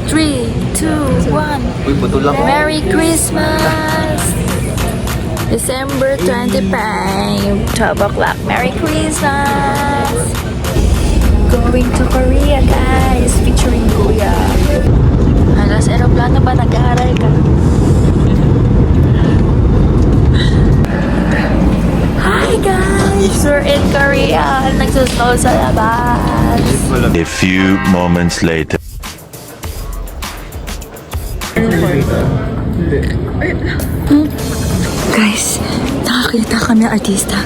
Three, two, one. Merry Christmas! December 25, 12 o'clock. Merry Christmas! Going to Korea, guys. Featuring Kuya. Alas aeroplano ba? Nag-aaral ka? Hi, guys! We're in Korea. Nagsusnow sa labas. A few moments later. Guys, nakakita kami ng artista.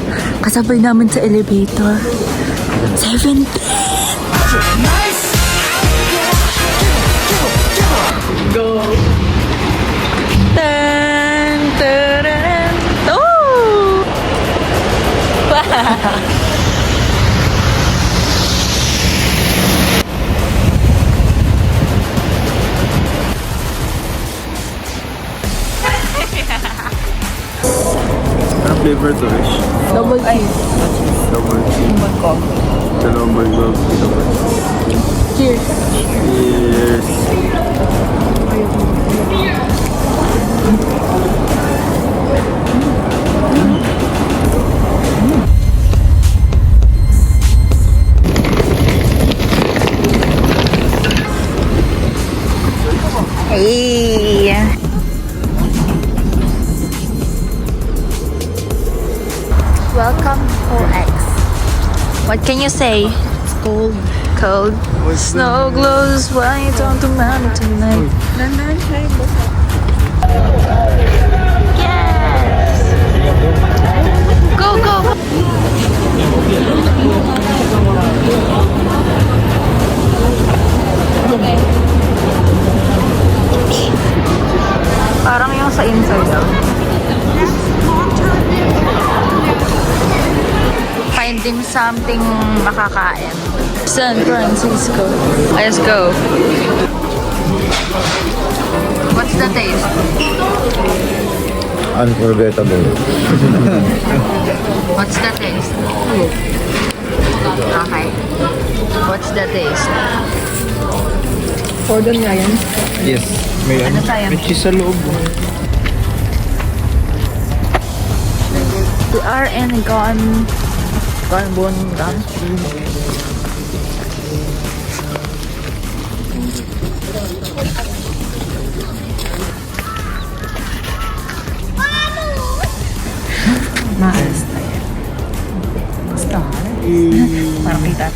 Kasabay namin sa elevator. 7 Go! Tan, taran. Oh! Anong flavor to, Rish? Double cheese. Double cheese. Dalawang bulldog. Cheers. Cheers. Hey! Welcome OX. What can you say? It's cold. Cold. Snow glows white on the mountain tonight. Yes! Go, go, go! Parang yung sa inside daw. Find him something makakain. San Francisco. Let's go. What's the taste? Unforgettable. What's the taste? Okay. What's the taste? Order nga yan. Yes. May Ano tayo? May cheese sa loob. We are in Gonbon. Maalas tayo. Basta. Parang kita.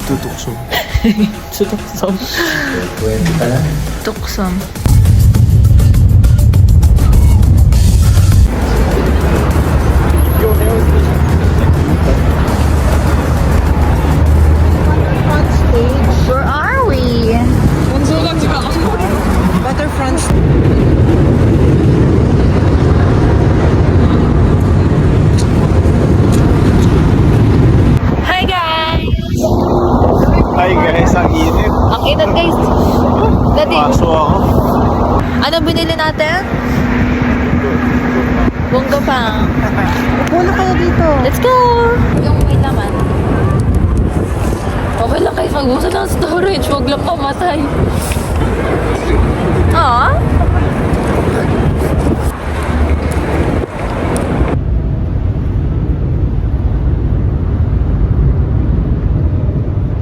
Tutukso. Tuksom. Tuksom. Where are we? Waterfront. Hi guys! Hi guys, ang init. Ang init guys. Dati, Paso ako. ano binili natin? Bunggo pa. Upo na kayo dito. Let's go! Yung may laman. Okay lang kayo mag-usa ng storage. Huwag lang pamatay. Ah?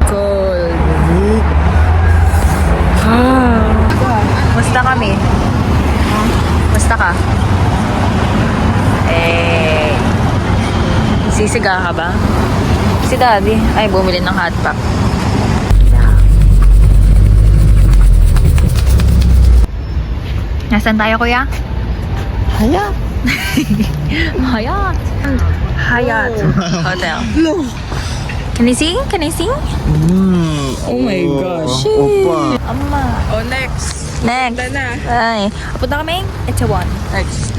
Cold. Musta kami? Musta ka? Sisiga ka ba? Si Daddy ay bumili ng hotpack. Nasaan tayo, kuya? Hayat. Hayat. Hayat Hotel. No. Can I sing? Can I sing? Oh my gosh. Opa. Amma. Oh, next. Next. Punta na. Ay. Punta kami? Itaewon. Next.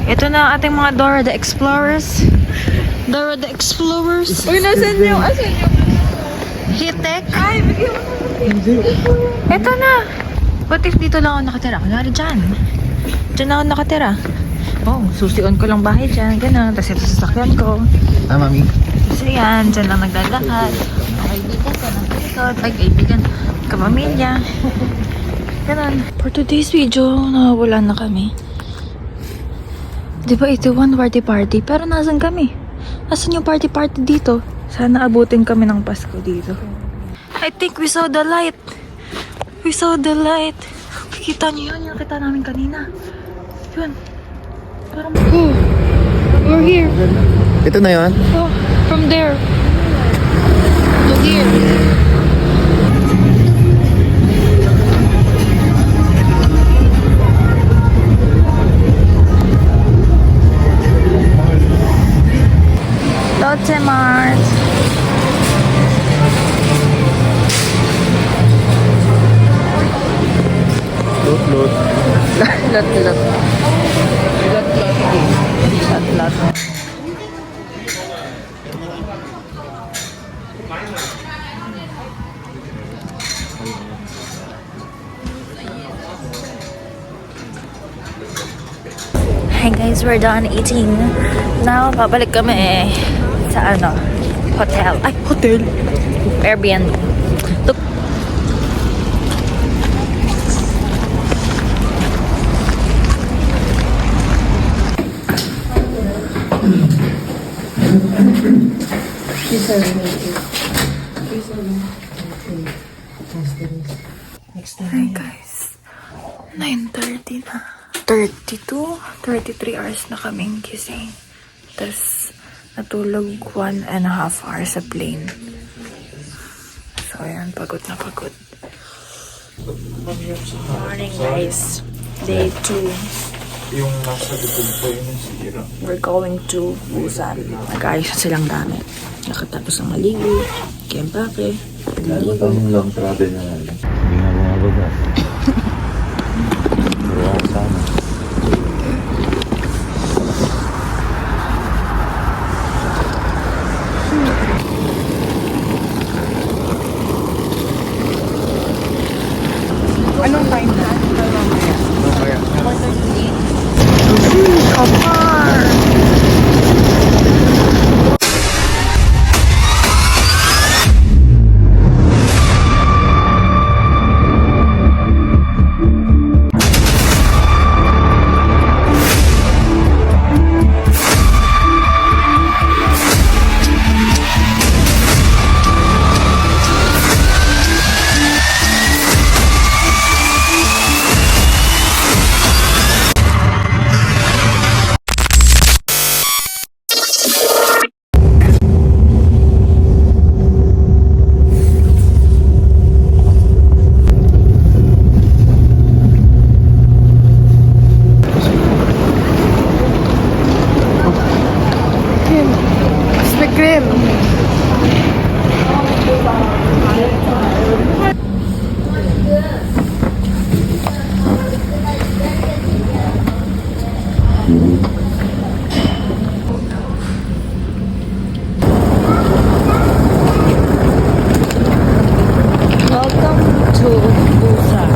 Ito na ang ating mga Dora the Explorers. Dora the Explorers. Uy, nasan yung... Asan yung... Hitek? Ay, Eto na. What if dito lang ako nakatira? Kunwari dyan. Dyan ako nakatira. Oh, susion ko lang bahay dyan. Ganun. Tapos ito sasakyan ko. Ah, mami. So yan, dyan lang naglalakad. Kaibigan ko ng likod. Ay, kaibigan. Kapamilya. Ganun. For today's video, nawawala na kami. Di ba ito one party? Pero nasan kami? Nasan yung party dito? Sana abutin kami ng Pasko dito. I think we saw the light. We saw the light. Kikita niyo yun? Yung kita namin kanina. Yun. Parang... Oh, we're here. Ito na yun? Oh, from there. To here. Lotte Mart. Loot. Lot. Hi guys, we're done eating. Now, babalik kami sa hotel. Ay, hotel! Airbnb. Look. Hi guys, 9:30 na. 33 hours na kaming gising. Tapos natulog 1.5 hours sa plane. So ayan, pagod na pagod. Morning guys, day 2. Yung nasa likod ko yung sira. We're going to Busan. Nag-ayos na silang gamit. Nakatapos ang maligo, kempake, maligo. Ang long travel na lang. Hindi nga bumabaga. Buwan sana. Anong time na? Mamaya. Kapar! Welcome to Busan.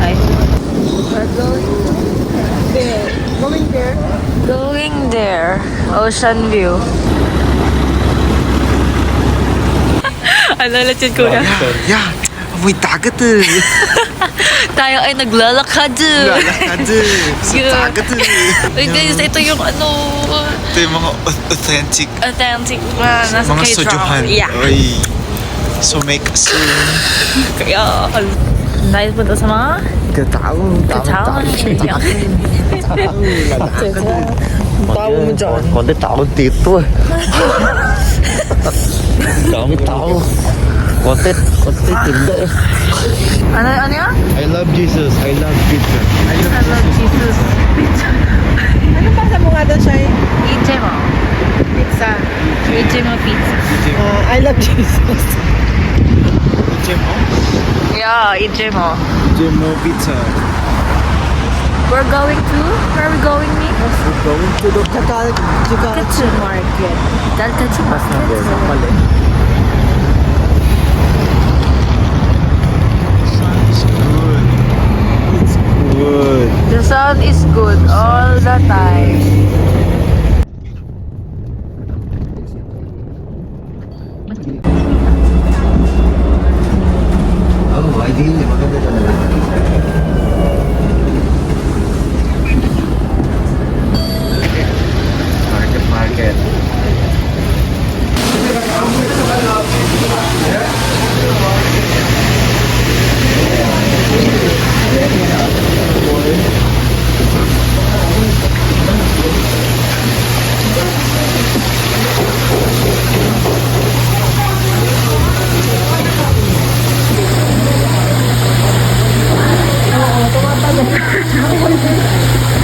Hi. We're going there. Ocean view. Ano ulit yun, kuya? Yeah! Amoy dagat eh! Tayo ay naglalakad. Lalakad eh! Sa Yeah. dagat eh! Wait guys, ito yung Ito yung mga authentic authentic na nasa mga K-drama. sojuhan. Yeah. Oy! So make us Kaya, dahil punta sa mga katao. katawan. Tao mo dyan. Konti tao dito eh. Dami tao. Konti tinda eh. Ano yan? I love Jesus. I love pizza. I love Jesus. Ano pasa mo nga doon siya? Ichemo. Pizza. Ichemo pizza. I love Jesus. Jemo? Yeah, Ichemo. Jemo pizza. Where are we going, Mi? Katsu Market. Daltatsu Mas na Market. beso pala. It's good. The sound is good all the time. Oh, ideally, maganda talaga. Market.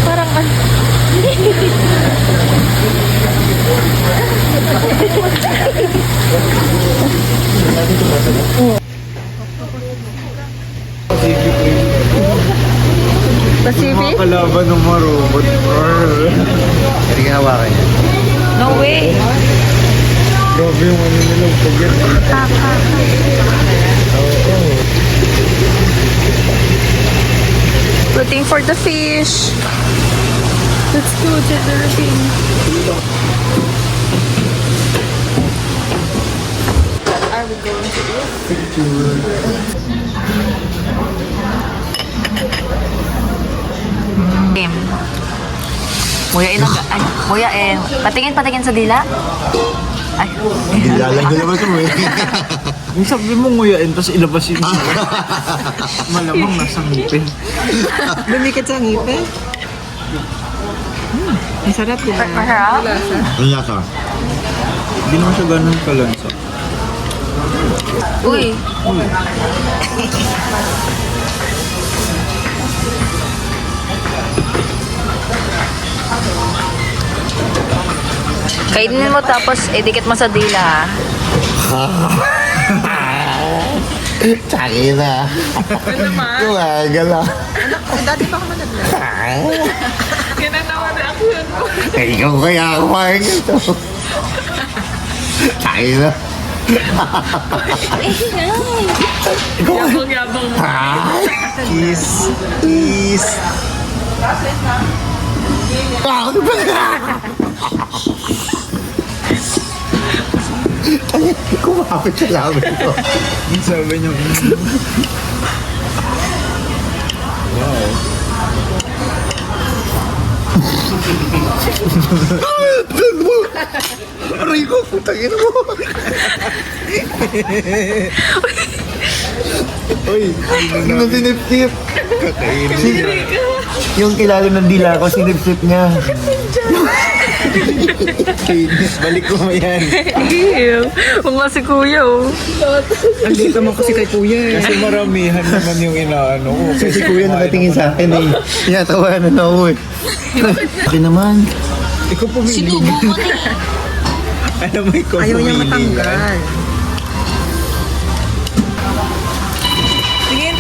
Parang ano. Pacific? Kalaban ng mga robot. Hindi ka hawakan yan. No way. Grabe yung ano nila. Pagyan. Waiting for the fish. Let's go, Jennifer. Are we going to eat? Muyain ang... Ay, muyain. Patingin sa dila. Ay. Nilalang ko naman sa mo eh. Yung sabi mo nguyain, tapos ilabas yun. Malamang nasa ngipin. Lumikit sa ngipin. Ang sarap yan. Masarap? Ano lasa? Hindi naman siya ganun kalansa. Uy. Kainin mo tapos idikit mo sa dila. Tsaki na. Kumagal ah. Dati pa ka managlag. Eh, ikaw kaya kumain ito. Tsaki na. Yabang-yabang mo. Kiss. Kiss. Ano ba na? Kumapit sa lamin ko. Yung sabi niyo. Wow. Aray ko, putangin mo. Uy, Ano sinip-sip? kakainin. Yung kilala ng dila ko, sinip-sip niya. Kinis, balik ko mo yan. Ew. Kung nga si kuya oh. Andito mo kasi kay kuya eh. Kasi maramihan naman yung inaano ko. Kasi si kuya nakatingin sa akin eh. Tinatawanan na ako eh. Akin naman. Ikaw pumili. Sinubo mo na eh. Alam mo, ikaw Ayaw niya pumili yan. matanggal. Tingin.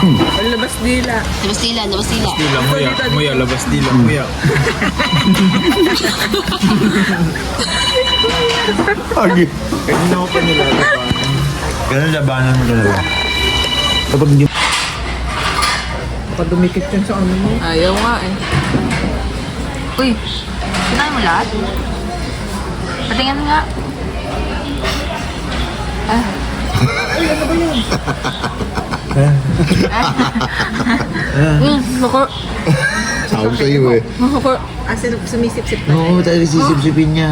Ang labas dila. Labas dila, labas dila. Dila, muya. Muya, labas dila, muya. Agi. Kanina ko pa nilalaban. Ganun labanan mo talaga. Kapag hindi Baka dumikit yan sa ano mo. Ayaw nga eh. Uy, kinain mo lahat? Patingin nga. Bako. sahog sa'yo eh. Bako. Sumisip-sip na. Oo, talaga sisip-sipin niya.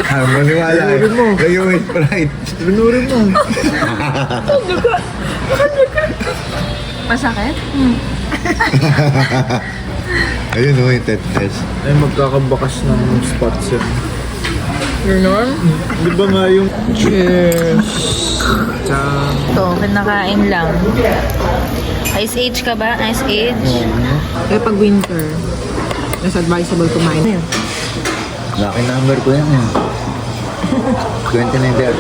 Maniwala eh. Kayo with pride. Pinurin mo. Masakit? Ayun o, yung test. Ay, magkakabakas ng spots yan. Ganon? Di ba nga yung... Cheers! Tiyang. Ito, kinakain lang. Ice age ka ba? Ice age? Eh pag winter, mas advisable kumain na yun. Lucky number ko yan eh. 29 there.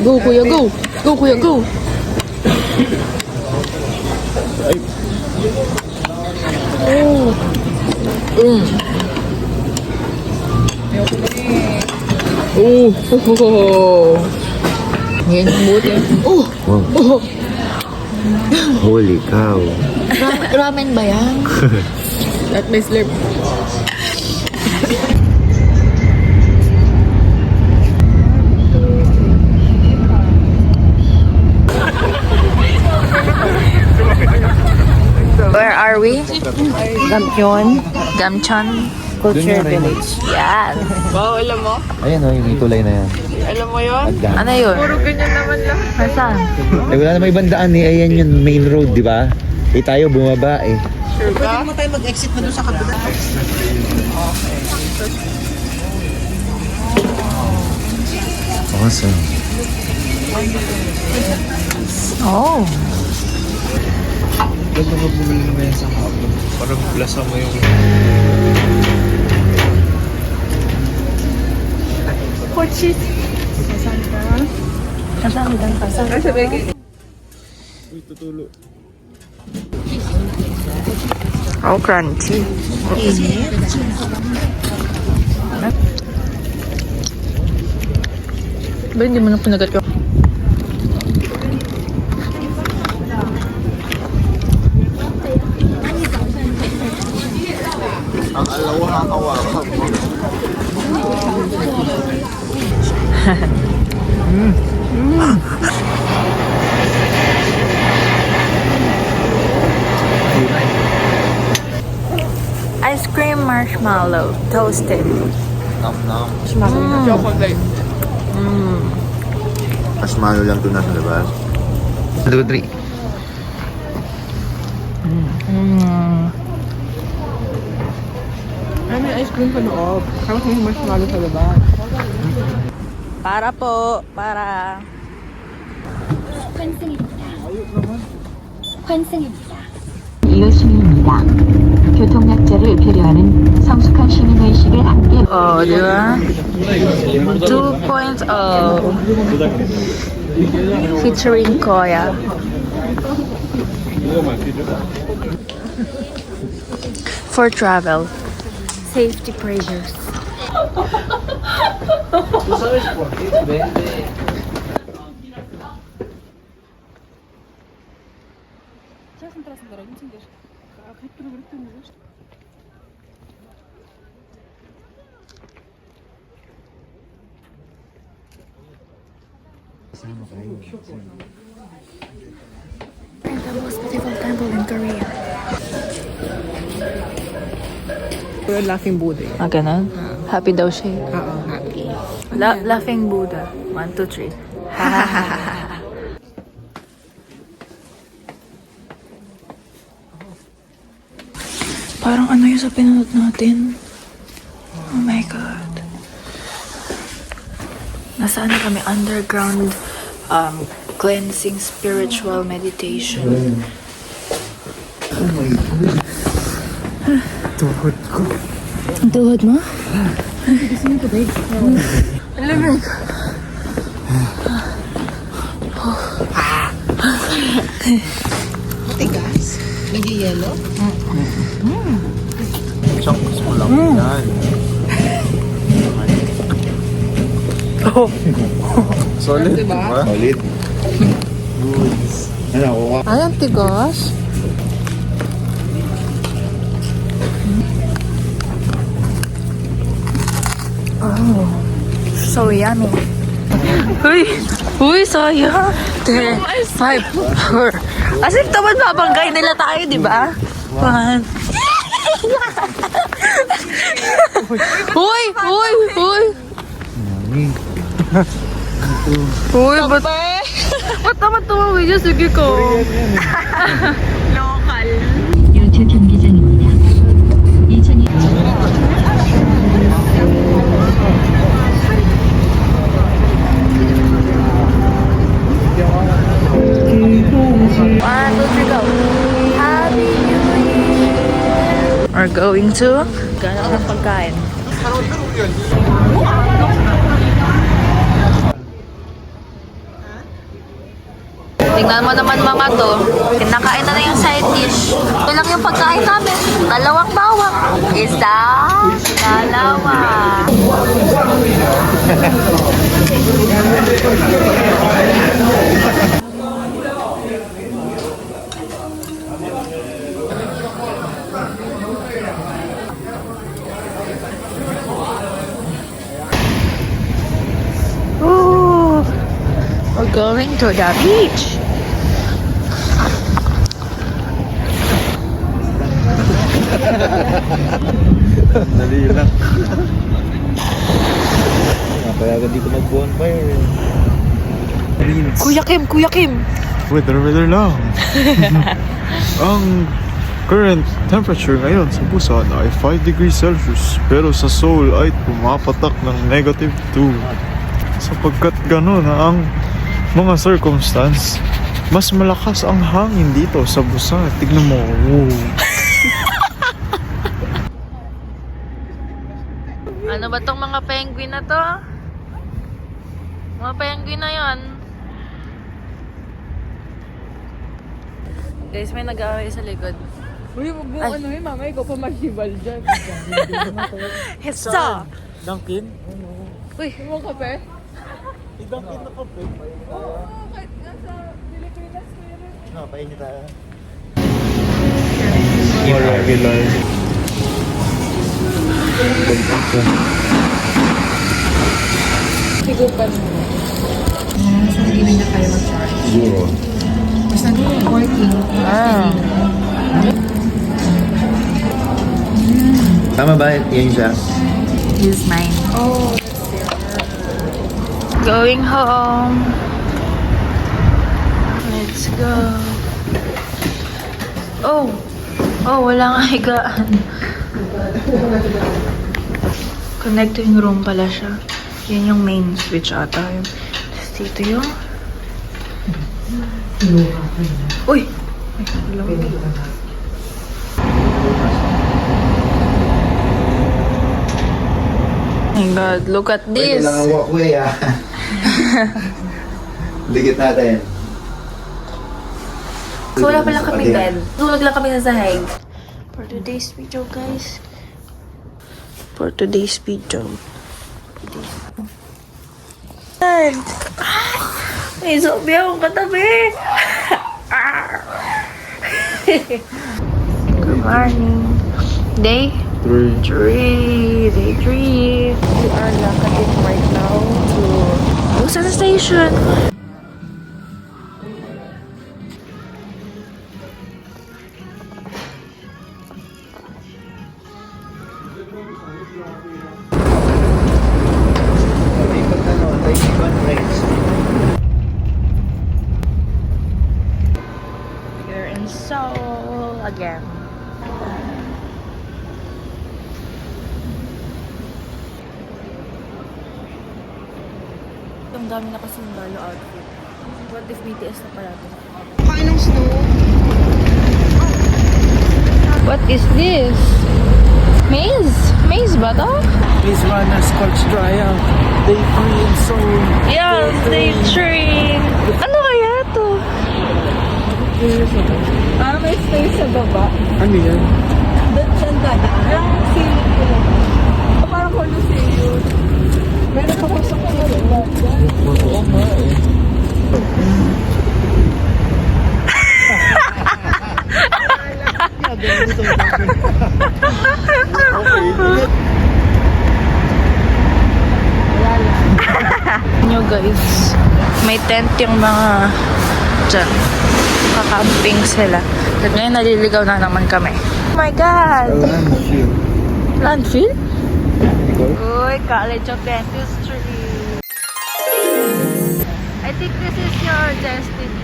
Go, kuya, go! Go, kuya, go! Oh. Oh. Yan yung buti. Oh. Wow. Holy cow. Ramen ba yan? At may slurp. Where are we? Gampion. Gamchon. Culture Village. Yes. Wow, alam mo? Ayan o, yung may tulay na yan. Alam mo yun? Agdan. Ano yun? Puro ganyan naman lang. Nasaan? Eh, wala na may bandaan eh. Ayan yun, main road, di ba? Eh, tayo bumaba eh. Sure ka? Pwede mo tayo mag-exit na doon sa kabila. Awesome. Oh. Ba't nakabumili na yan sa hapon? Parang blasa mo yung... Nasaan ka? Nasaan ka? Uy, tutulo. Oh, crunchy. Ba, hindi mo na pinagat yung... Ang alawa hakawakan mo. Ice cream marshmallow, toasted. Nam-nam. Chocolate. Marshmallow lang ito nasa labas. 2, 3. Ay, may ice cream sa loob. Tapos may marshmallow sa labas. Para po, para. 환승입니다. 이웃입니다. 교통약자를 배려하는 성숙한 시민의식을 함께 Oh, di ba? 2.0 featuring Koya. For travel. Safety pressures. The most beautiful temple in Korea. Pero laughing Buddha. Ah, ganun? Happy daw siya. Oo, happy. Laughing Buddha. 1, 2, 3. Parang ano yung sa pinunod natin? Oh my God. Nasaan na kami? Underground cleansing spiritual meditation. Tuhod ko. Ang tuhod mo? Alam ko. Matigas. Medyo yellow. Chunks mo lang yan. Solid, Diba? Solid. Goods. Ano, kuha. Ay, ang tigas. Oh, so yummy. Uy, sayang. 10, 5, 4. As if naman babanggay nila tayo, di ba? 1. Uy! Uy, ba't naman tumawid yun? Sige ko. 요트 경기장입니다. 2002 1, 2, 3, go. Happy New Year! We're going to gano'n ng pagkain. Tingnan mo naman mga to. Kinakain na yung side dish. Ito lang yung pagkain namin. 2 bawang. 1, 2. Ooh, we're going to the beach. Dali lang. Napayagan dito mag-bonfire. Kuya Kim. Weather lang. Ang current temperature ngayon sa Busan ay 5 degrees Celsius pero sa Seoul ay pumapatak ng -2. Sapagkat gano'n ang mga circumstance, mas malakas ang hangin dito sa Busan. Tignan mo. Wow. Ano ba tong mga penguin na to? Mga penguin na yan. Guys, may nag-aaway sa likod. Uy, wag mo ano eh, mama, ikaw pa maghibal dyan. Hesa! Dunkin? Uy, Mo kape? Dunkin na kape. Kahit nasa Pilipinas ko yun. No, painit tayo. More regular. Higupan mo. Siguro. Basta working. Tama ba? Yan siya. here's mine. Oh, Going home. Let's go. Oh, walang higaan. Connecting room pala siya. Yan yung main switch ata. Tapos dito yung... Uy! Ay, hello. Oh my God, look at Pwede this. lang ang walkway ah. Dikit natin. So wala pala kami bed. Tulog lang kami sa sahig. For today's video, guys. For today's video. And, may zombie akong katabi. Good morning. Day 3. Day 3. We are located right now to Busan Station. We're in Seoul again. Ang dami na kasi yung Dalo outfit. What if BTS na pala ito? What is this? Maze? Maze ba to? Please run a Scotch dry out. Day 3 in Seoul. Yeah, day 3. Ano kaya to? may space sa baba. Ano yan? Doon saan dadaan? Yung ceiling ko. Parang Colosseum. May nakapasok ko na rin. Oo nga eh. Nyo guys, may tent yung mga dyan. Kakamping sila. At ngayon naliligaw na naman kami. Oh my God! Landfill? Uy, College of Dentistry. I think this is your destiny.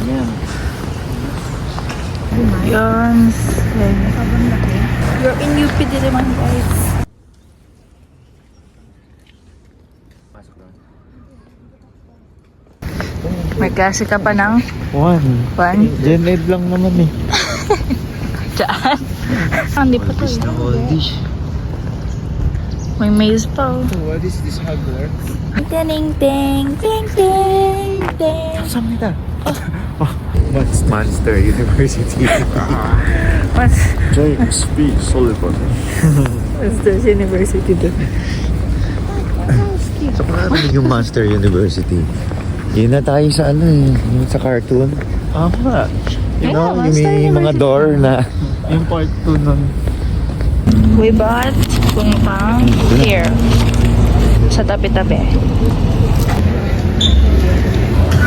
Yan. Yun. You're in UP Diliman, guys. May klase ka pa ng 1. 1? Gen Ed lang naman eh. Diyan. Hindi pa to. May maze pa. What is this Hogwarts? Ting, ting, ting, ting, ting. Saan kita? Monster University. James B. Sullivan. Monsters University doon. So parang yung Monster University. Yun na tayo sa ano eh, yung sa cartoon. Nga. You know, yung Monster may mga University. door na Yung part 2 nun. We bought pang here. Sa tabi-tabi.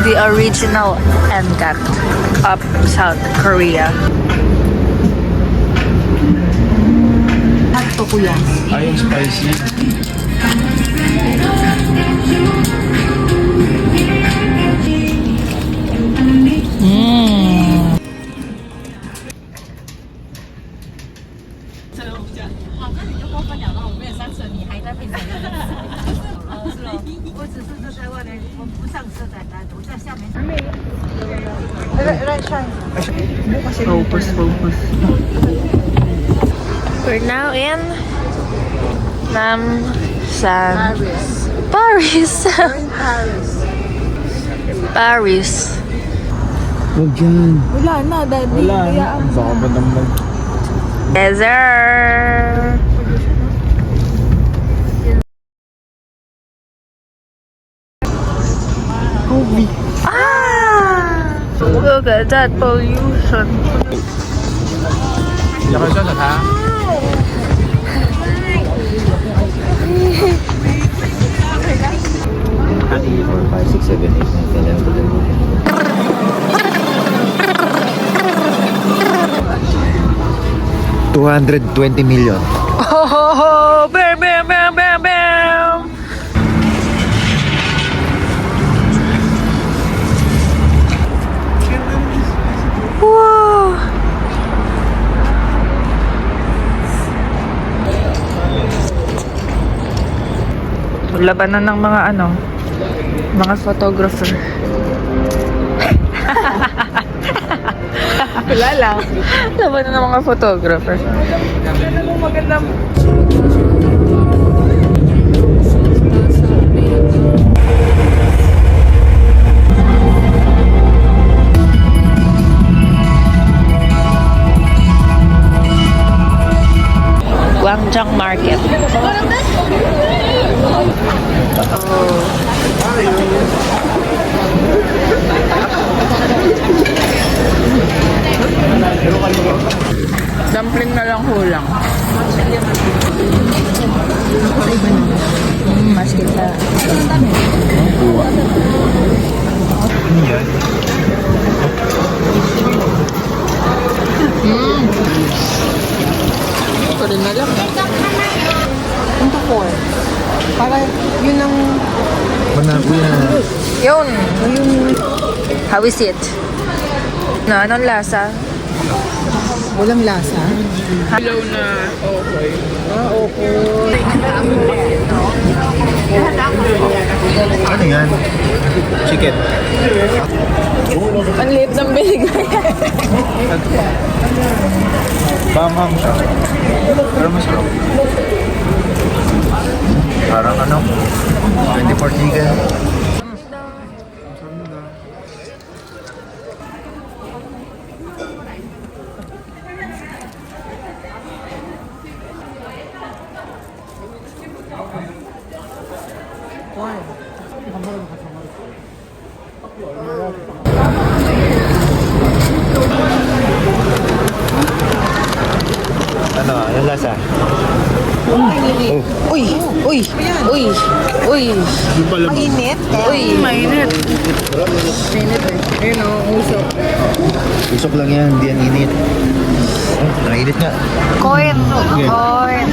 The original NCAT of South Korea. Hotto kuya. Ayun, spicy. We're now in Namsan. Paris. Paris. huwag yan. Wala na, daddy. Kaya ang Baka ba naman? Desert. Ah! Look at that pollution. Ani, 4, 5, 6, 7, 8, 9, 10, 11, 220 million. Oh, bam, bam, bam, bam, bam. Wow. Labanan ng mga mga photographer. wala lang. Labanan ng mga photographer. Ano mo magandang Gwangjang Market. Dumpling na lang kulang. Mas kita. Ito rin na lang. punto 4. Para yun ang Manago yan. Yun. How is it? No, anong lasa? walang lasa. Ano yan? Chicken. Ang liit ng binigay. Bamang siya. Pero masarap. Parang ano? 24 chicken. Ano? Anong lasa? Uy! Uy! Uy! Uy! Mainit. Uy! Mainit. Ayun o, usok. Usok lang yan, hindi yan init. Oh, nainit nga. Coin! Coin!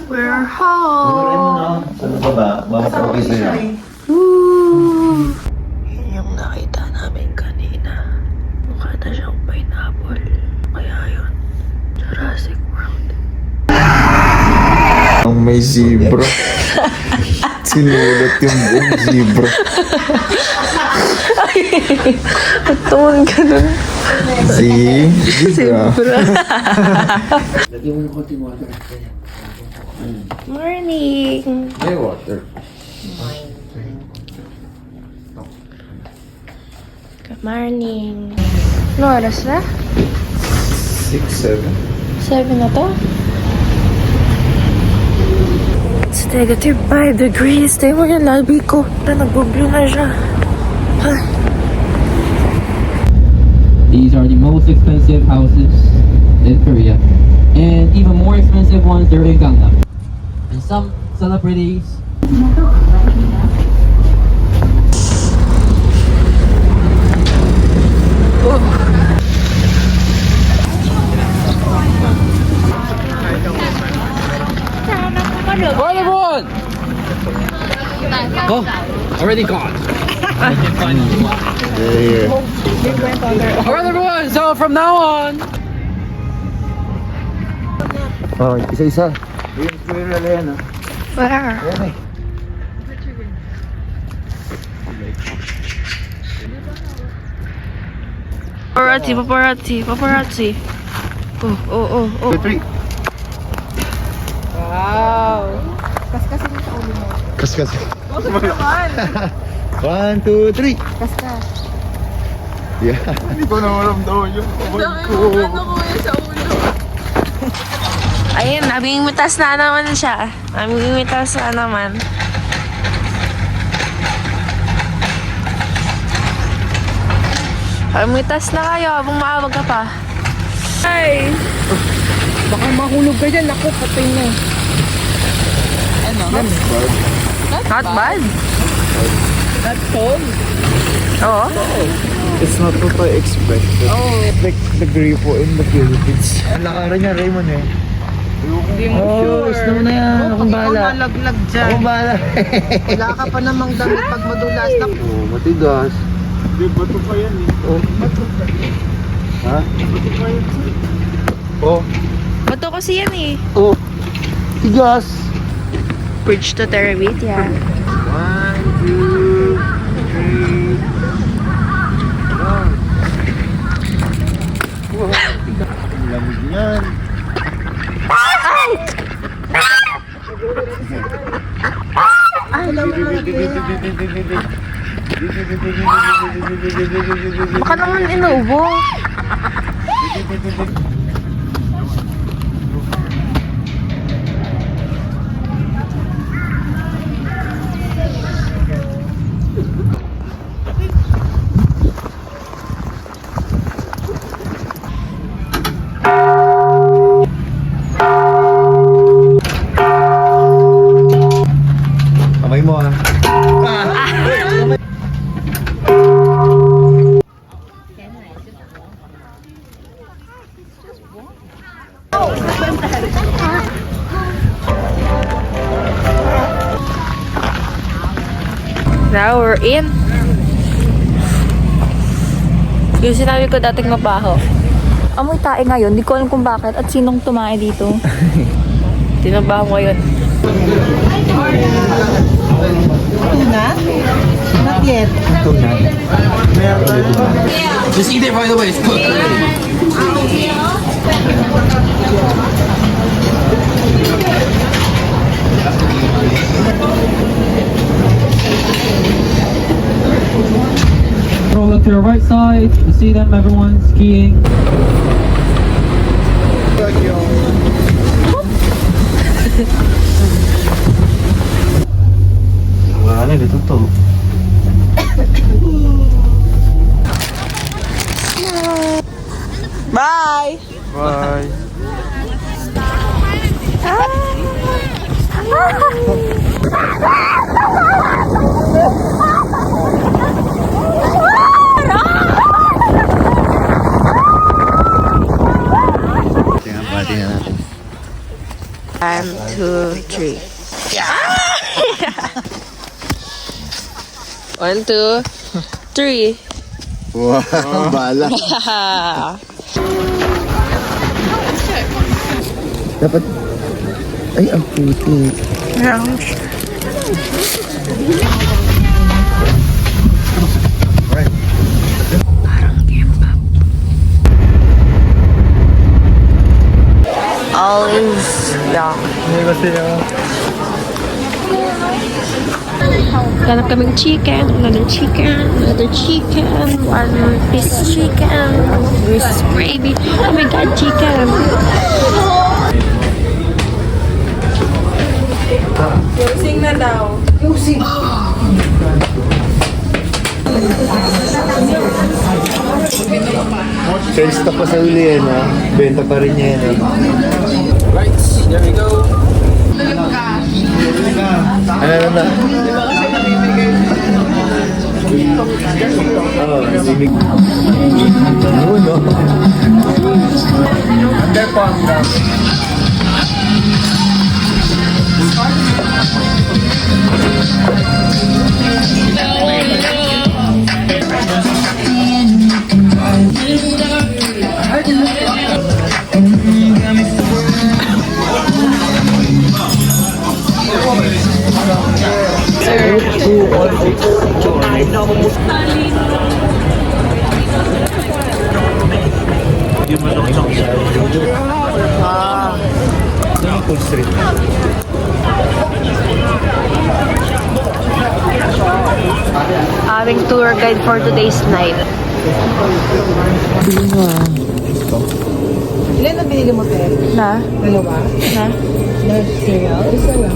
We're home! Ano pa ba? Bakit okay sa'yo? Yun yung nakita namin kanina. Mukha na siyang pineapple. Kaya yun, Jurassic World. Ang may zebra. Sinulot yung buong zebra. Tuwan ka nun. See? Zebra. Morning! May water. Good morning. Ano oras na? 6, 7. 7 na to? It's negative 5 degrees. Tayo mo yung labi ko. Nagbublo na siya. These are the most expensive houses in Korea. And even more expensive ones, they're in Gangnam. And some celebrities Go everyone! Oh, already gone. Yeah. Alright everyone, so from now on, Oh, isa-isa. Where? Paparazzi, paparazzi, paparazzi. Oh. 2, 3. Kaskas. 1, 2, 3. Kaskas. Yeah. Hindi ko na maramdaman yung kamay ko. Ayun, namimitas na naman siya. Namimitas na naman. Namimitas na kayo habang maawag ka pa. Ay! Baka mahulog ka dyan. Ako, patay na. Not bad. Not cold. Oo. It's not what I expected. Like the gripo in the Philippines. Ang lakaran niya, Raymond eh. Hindi mo sure. Snow na yan. Akong bahala. Ikaw nalaglag dyan. Akong bahala. Wala ka pa namang damit pag madulas na. Oh, matigas. Hindi, bato pa yan eh. Oh. Ha? Oh. Bato kasi yan eh. Oh. Tigas. Bridge to Terabithia. 1, 2, 3. Wow. Ang lamig niyan. Baka naman inuubo. Kamay mo ah. Now we're in. Yung sinabi ko dating mabaho. Amoy tae ngayon, di ko alam kung bakit at sinong tumae dito. Tinabaho ngayon. Tuna? Not yet. Ito na. just eat it by the way, it's cooked already. Roll up to your right side, you see them, everyone skiing. Wala, dito to. Bye! Bye. Tingnan pa, tingnan natin. 1, 2, 3. 1, 2, 3. Wow, bala. Dapat, ay, ang puti. Olive. Yeah. Ganap kaming chicken, another chicken, another chicken, one piece chicken, with gravy. Oh my god, chicken! Closing na daw. Sales pa sa uli yan ha. Benta pa rin niya yan ha. Right, there we go. Ano na? Oo, sibig. Ano no? Full street. Aming tour guide for today's night. Ilan na binili mo, Pep? Na? Dalawa? Na? Na cereal? Isa lang.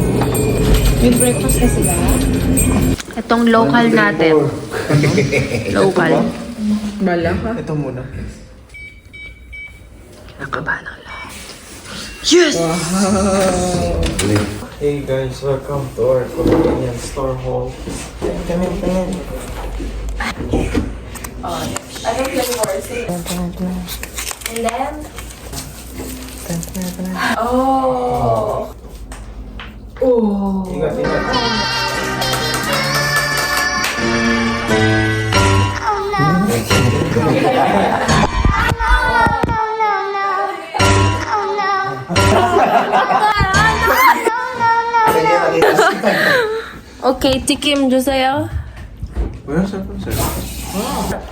May breakfast na sila? Itong local natin. Local. Bala ka? Ito muna. Nakabahan ang lahat. Yes! Hey guys, welcome to our convenience store haul. Anong flavor? Say. And then? Oh! Oh! Ingat, ingat. Okay, tikim Josiah. Wala sa po, sir.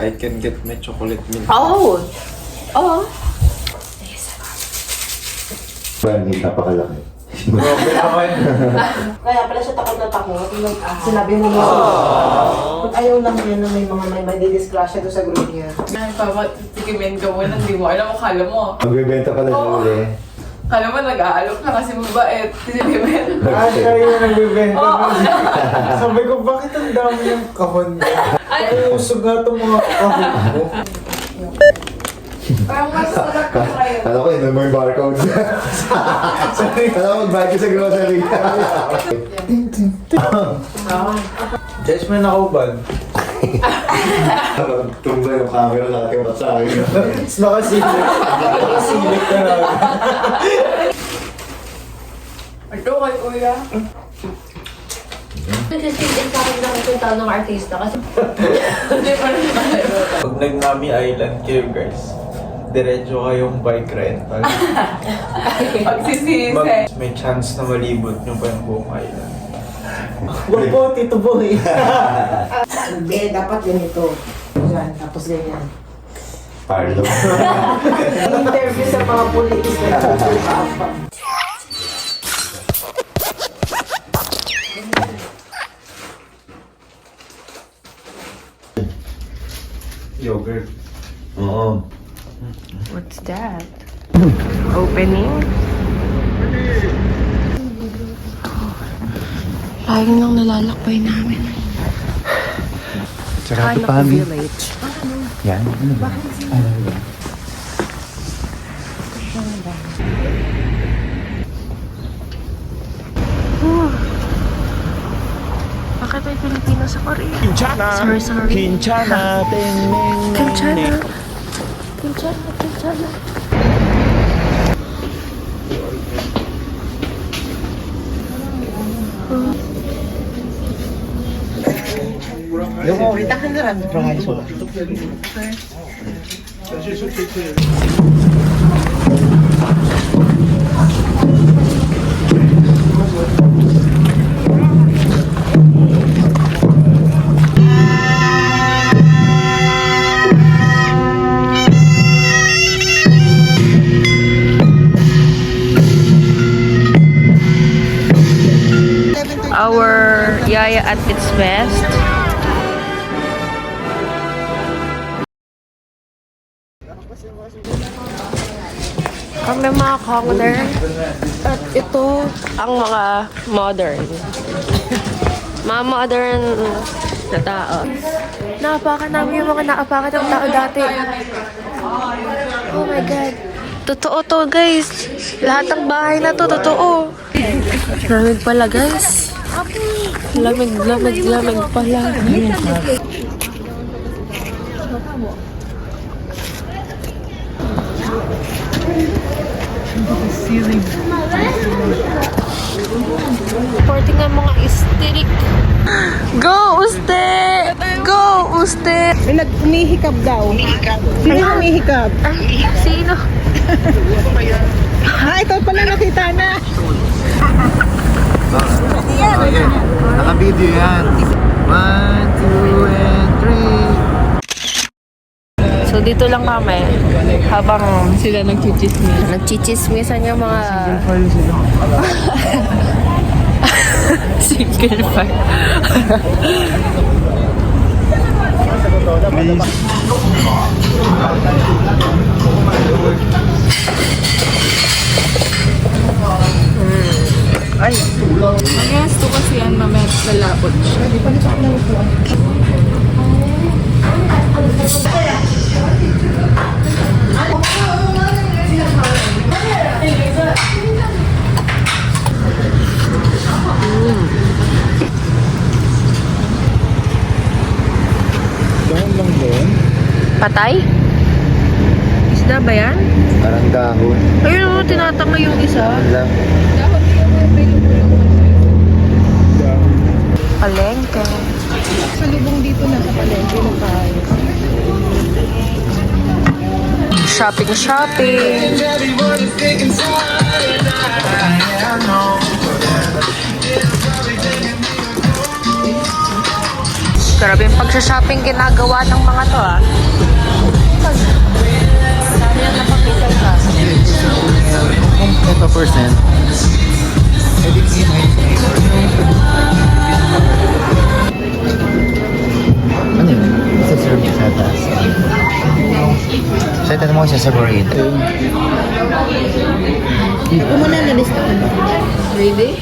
I can get my chocolate milk. Oh! Oh! Hindi napakalaki. Grabe naman. Kaya pala siya takot na takot. Sinabi mo mo. Ayaw lang niya na may didisgrasya doon sa group niya. Ay, Papa, tikimin ka muna. Hindi mo alam mo, kala mo. Magbebenta pala sa uli. Kala mo nag-aalok na kasi mabait. Tikimin. Ah, siya yung nagbibenta. Sabi ko, bakit ang dami yung kahon niya? Ay, usog nga itong mga kahon mo. Parang mas sarap ko kayo. Alam ko, yun may barcode. Alam ko, magbayad ka sa grocery. Jess, may nakauban. Tumba yung camera nakatiwat sa akin. Nakasilip. Nakasilip ka na. Ito kay kuya. Nagsisigil sa akin na kipunta ng artista kasi Hindi pa rin tayo. Pag nag-Nami Island kayo guys, diretso kayong bike rental. Pagsisisi. May chance na malibot nyo pa yung buong island. Wag po, Tito Boy. Hindi, dapat ganito. Yan, tapos ganyan. Parlo. Interview sa mga politis na nagpapapa. Yogurt. Oo. What's that? Opening? Lagi nang nalalakbay namin. Sarado pa kami. Yan, ano ba? Ano ba? Bakit may Pilipino sa Korea? Kinchana! Sorry. Kinchana! Kinchana! Kinchana! Kinchana! Ahorita generando progreso. Korea at its best. Kami mga Kongner. At ito ang mga modern. Mga modern na tao. Naapakan namin yung mga naapakan ng tao dati. Oh my God. Totoo to, guys. Lahat ng bahay na to, totoo. Lamig pala, guys. Lamig pala. Supporting ang mga aesthetic. Go, Uste! Go, Uste! May umihikab daw. Sino yung umihikab? Sino? Ito pala nakita na. Naka-video yan. 1, 2, and 3. So, dito lang kami. Habang sila nagchichismisan yung mga... Single file. Ay. Yes, to kasi yan mamaya lalapot siya. Doon lang doon. Patay? Isda ba yan? Parang dahon. Ayun, tinatanga yung isa. Lang. Palengke. Salubong dito na sa palengke ng tayo. Shopping. Grabe yung pagsha-shopping ginagawa ng mga to, ah. Dami yung napakita ka. Kung ito percent, ano yun? Isa-serve sa taas. So ito naman siya sa burrito. Ito mo na nalista ko. Really?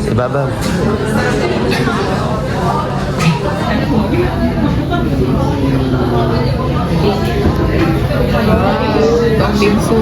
Ibabaw. Ang bingso.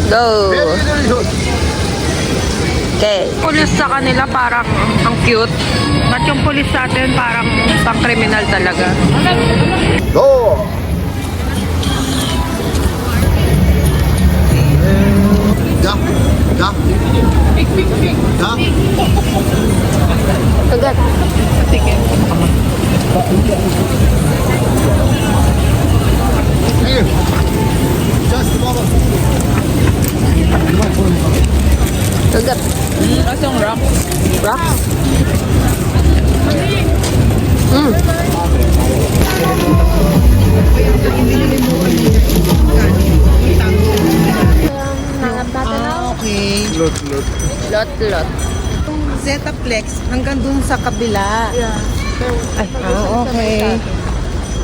Go! Okay. Pulis sa kanila parang ang cute. At yung pulis sa atin parang pang kriminal talaga. Go! Jump! Jump! Jump! Agad. Here! Just a moment! Agad. Asong rock. Rocks. Okay. Lot. Zetaplex hanggang dun sa kabila. Yeah. Ay, okay.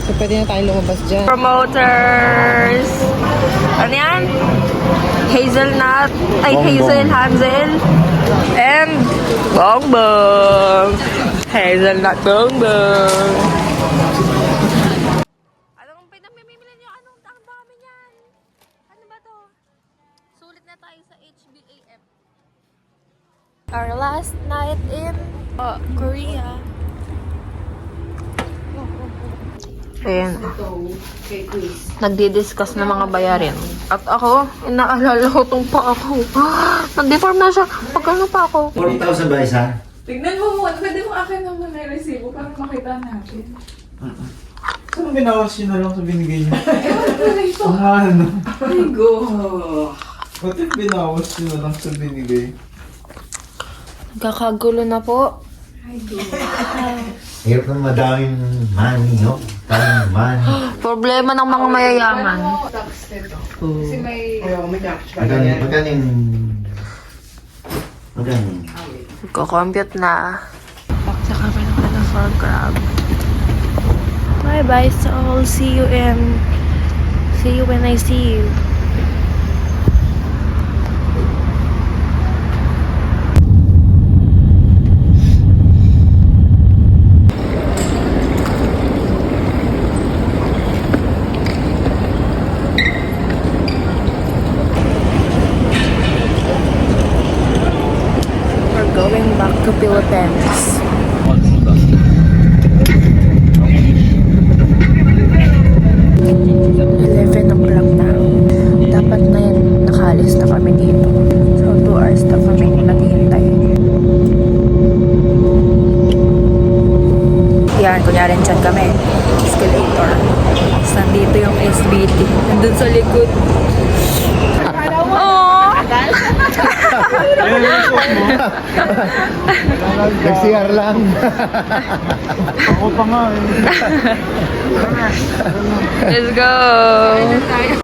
So, pwede na tayo lumabas dyan. Promoters. Ano yan? Hazelnut. Ay, Bongbong. Hazel. And Bongbong. Hazelnut Bongbong. Anong pinamimili nyo? Anong ang dami niyan? Ano ba to? Sulit na tayo sa HBAM. Our last night in Korea. Ayan. Nagdi-discuss ng mga bayarin. At ako, inaalala ko itong pa ako. Nag-deform na siya. Pagkano pa ako? 40,000 ba isa? Tignan mo muna. Pwede mo akin naman may resibo para makita natin. Saan binawas yun na lang sa binigay niya? Ito. Ang ano? Ay, go. Ba't yung binawas yun na lang sa binigay? Kakagulo na po. Ay, go. Hirap ng madaming money, no? Parang money. Problema ng mga mayayaman. Tax nito. Kasi may... Magkano yung... Magkano yung... Magko-compute na. Baksa kami na for Grab. Bye-bye sa all. See you when I see you. We're going back to Philippines. 11 o'clock na. Dapat na yan, nakalis na kami dito. So, 2 hours na kami naghihintay. Yan, kunyari dyan kami. Escalator. Tapos nandito yung SBT. Nandun sa likod. Oh! Nag-CR lang. Ako pa nga eh. Let's go!